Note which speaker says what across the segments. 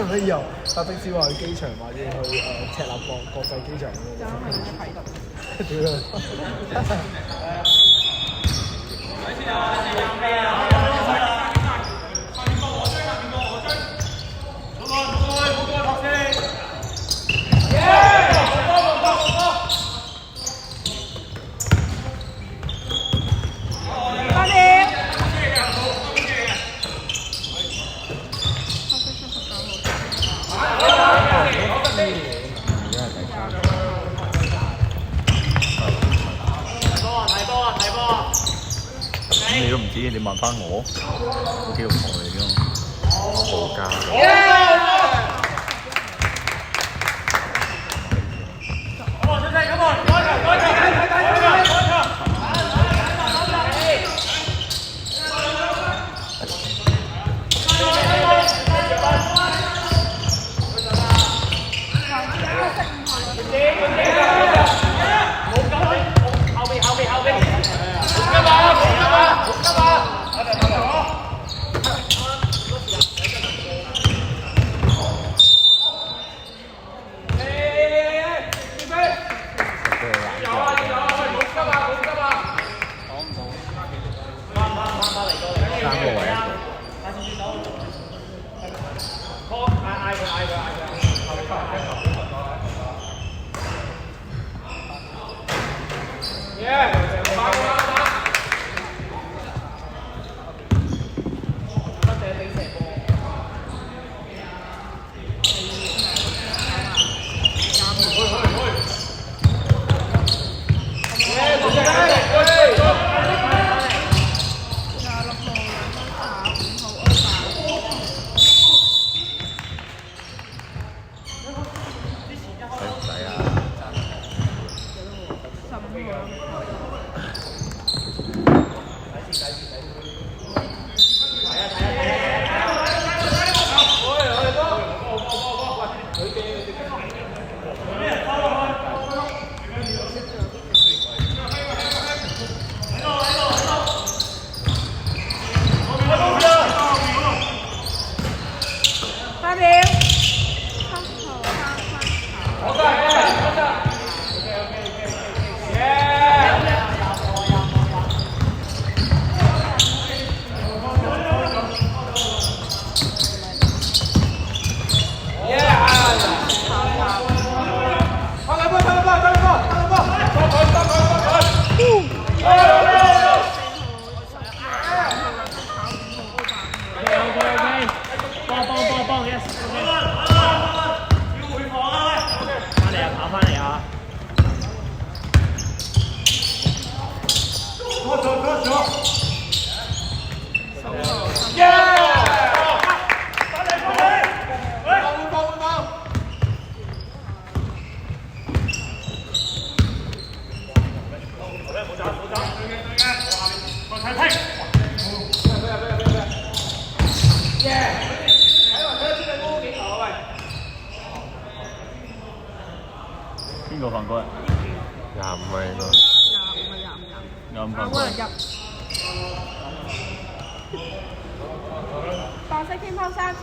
Speaker 1: 可以由搭的士話去機場或者去赤鱲角國際機場咁樣。屌
Speaker 2: 你都唔知，你問翻我，我幾條婆嚟㗎，冇價。邊個犯規？25米咯。25犯規。
Speaker 3: 白色天拋3次。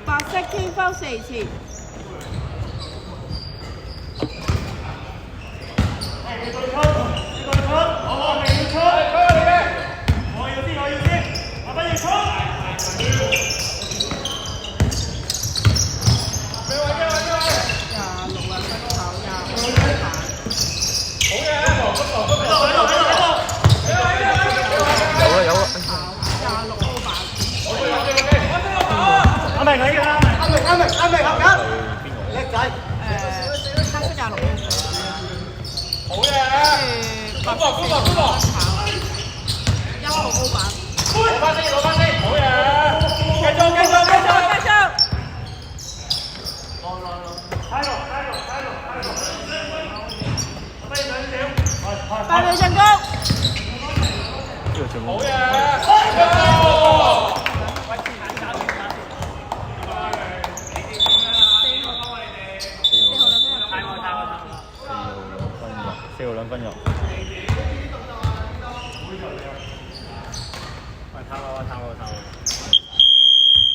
Speaker 3: 白色天拋4次。26
Speaker 2: 啱明㗎啦，啱明合格，叻仔。
Speaker 3: 黑色26。
Speaker 2: 好嘢！高博，1號高板。攞翻先，好嘢！繼續。
Speaker 3: 8秒進攻。
Speaker 2: 好嘢！4號2分鐘。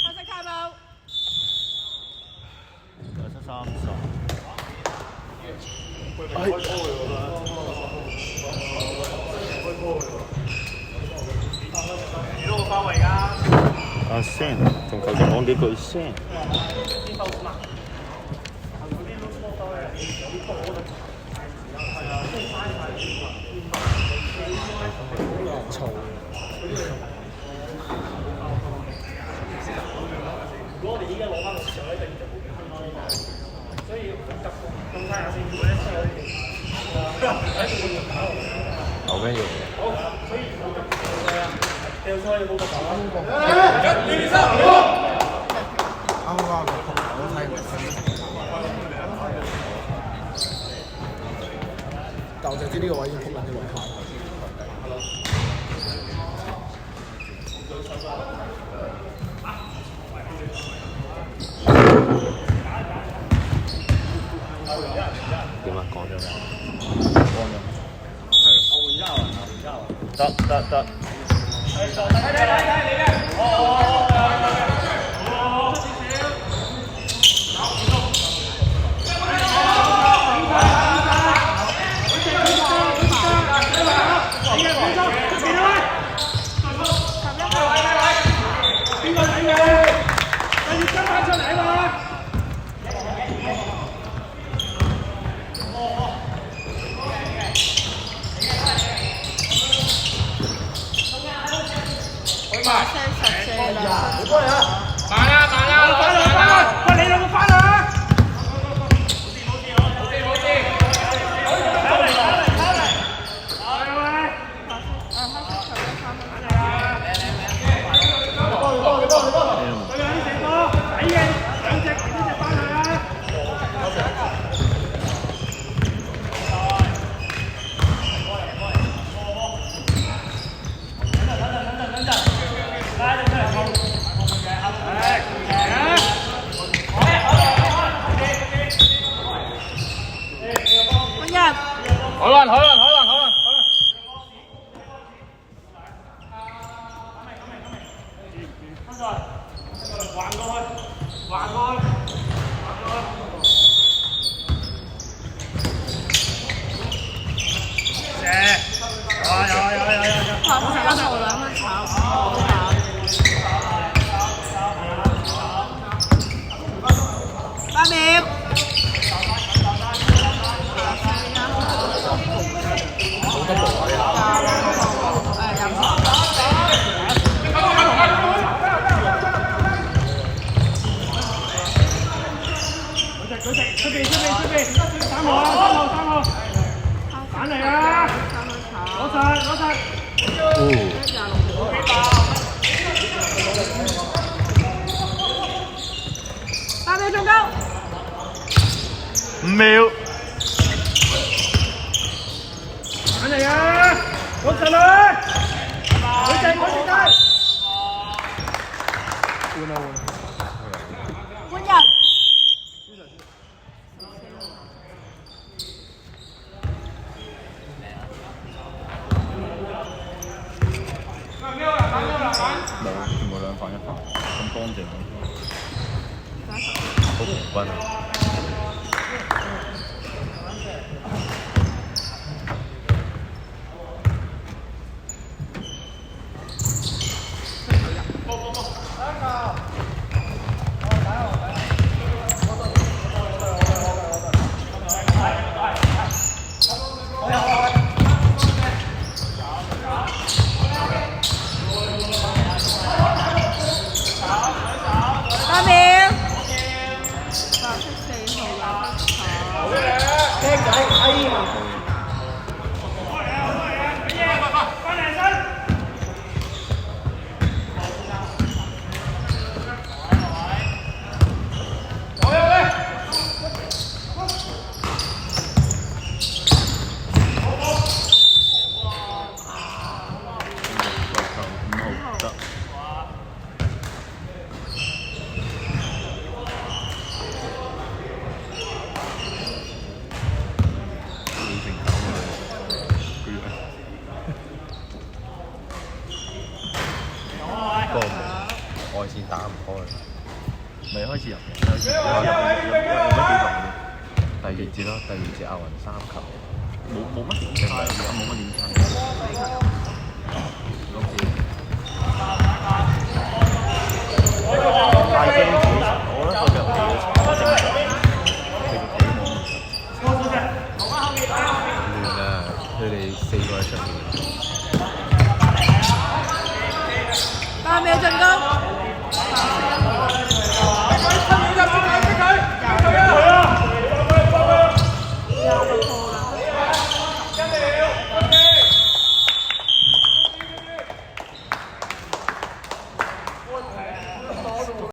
Speaker 3: 黑色卡帽。
Speaker 2: 先，同球員講幾句先。
Speaker 1: 嘈。如果我哋依家攞翻個時候，一定就冇變，所以咁睇下先，
Speaker 2: 後邊要。
Speaker 1: 好，所以掉出去冇個球啊！啱啱我睇唔但我就知呢個位已經撲緊啲輪胎。
Speaker 2: 點啊？講咗咩？講咗。係咯。得。5秒。返嚟啊！攞實啦！佢正我先得。換啊換。
Speaker 3: 換人。
Speaker 2: 冇，全部2犯1犯，咁乾淨。好平均啊！8
Speaker 3: 秒。
Speaker 4: 似打唔開。
Speaker 2: 未開始入嘅，開始入冇乜點入。
Speaker 4: 第二節咯，第二節亞運3球，
Speaker 2: 冇乜點差，而家冇乜點差。6節。太驚自己場，我覺得佢入嚟嘅場正常，
Speaker 4: 亂啊！佢哋4個喺出面。
Speaker 3: 8秒進攻。